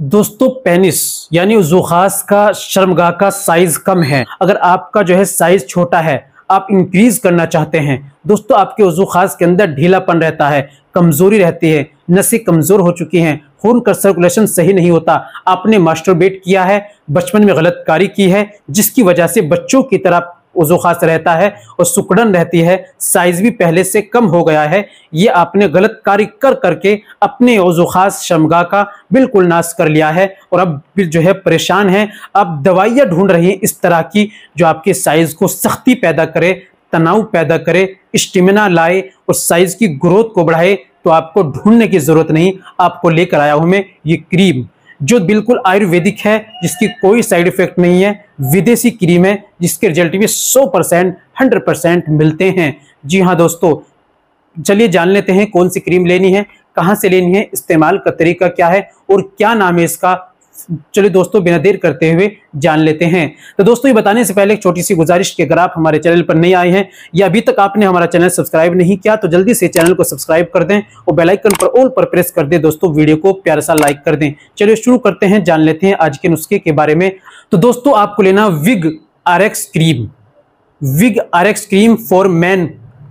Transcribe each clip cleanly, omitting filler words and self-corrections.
दोस्तों पेनिस यानी उज़ूख़ास का शर्मगाह का साइज कम है। अगर आपका जो है साइज छोटा है, आप इंक्रीज करना चाहते हैं, दोस्तों आपके उज़ूख़ास के अंदर ढीलापन रहता है, कमजोरी रहती है, नसें कमजोर हो चुकी हैं, खून का सर्कुलेशन सही नहीं होता, आपने मास्टरबेट किया है, बचपन में गलत कारी की है, जिसकी वजह से बच्चों की तरह उज़ूख़ास रहता है और सुकड़न रहती है, साइज भी पहले से कम हो गया है। ये आपने गलत कार्य कर करके अपने उज़ूख़ास शर्मगाह का बिल्कुल नाश कर लिया है और अब जो है परेशान हैं। अब दवाइयाँ ढूंढ रही हैं इस तरह की जो आपके साइज को सख्ती पैदा करे, तनाव पैदा करे, स्टेमिना लाए और साइज की ग्रोथ को बढ़ाए। तो आपको ढूंढने की जरूरत नहीं, आपको लेकर आया हूं मैं ये क्रीम जो बिल्कुल आयुर्वेदिक है, जिसकी कोई साइड इफेक्ट नहीं है, विदेशी क्रीम है जिसके रिजल्ट भी 100% 100% मिलते हैं। जी हाँ दोस्तों, चलिए जान लेते हैं कौन सी क्रीम लेनी है, कहां से लेनी है, इस्तेमाल का तरीका क्या है और क्या नाम है इसका। चलिए दोस्तों बिना देर करते हुए जान लेते हैं। तो दोस्तों ये बताने से पहले एक छोटी सी गुजारिश कि अगर आप हमारे चैनल पर नए आए हैं या अभी तक आपने हमारा चैनल सब्सक्राइब नहीं किया तो जल्दी से चैनल को सब्सक्राइब कर दें और बेल आइकन पर ऑल पर प्रेस कर दें। दोस्तों वीडियो को प्यारा सा लाइक कर दें। चलिए शुरू करते हैं, जान लेते हैं आज के नुस्खे के बारे में। तो दोस्तों आपको लेना Vig RX cream. Vig RX cream for man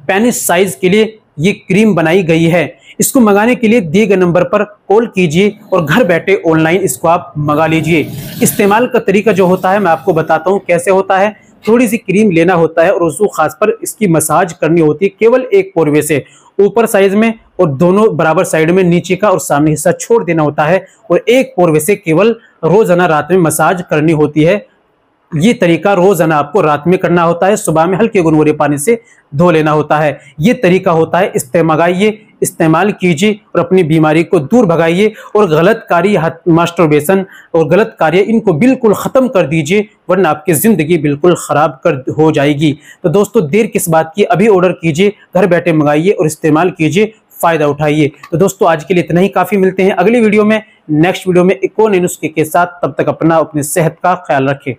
penis size के लिए ये क्रीम बनाई गई है। इसको मंगाने के लिए दिए गए नंबर पर कॉल कीजिए और घर बैठे ऑनलाइन इसको आप मंगा लीजिए। इस्तेमाल का तरीका जो होता है मैं आपको बताता हूँ कैसे होता है। थोड़ी सी क्रीम लेना होता है और उज़ूख़ास पर इसकी मसाज करनी होती है, केवल एक पोरवे से ऊपर साइज में और दोनों बराबर साइड में नीचे का और सामने हिस्सा छोड़ देना होता है और एक पोरवे से केवल रोजाना रात में मसाज करनी होती है। ये तरीका रोजाना आपको रात में करना होता है, सुबह में हल्के गुनगुने पानी से धो लेना होता है। ये तरीका होता है, इस्तेमाल कीजिए और अपनी बीमारी को दूर भगाइए और गलत कार्य मास्टरबेशन और गलत कार्य इनको बिल्कुल खत्म कर दीजिए, वरना आपकी जिंदगी बिल्कुल खराब कर हो जाएगी। तो दोस्तों देर किस बात की, अभी ऑर्डर कीजिए, घर बैठे मंगाइए और इस्तेमाल कीजिए, फायदा उठाइए। तो दोस्तों आज के लिए इतना ही काफी, मिलते हैं अगली वीडियो में, नेक्स्ट वीडियो में एक और नए नुस्खे के साथ। तब तक अपनी सेहत का ख्याल रखें।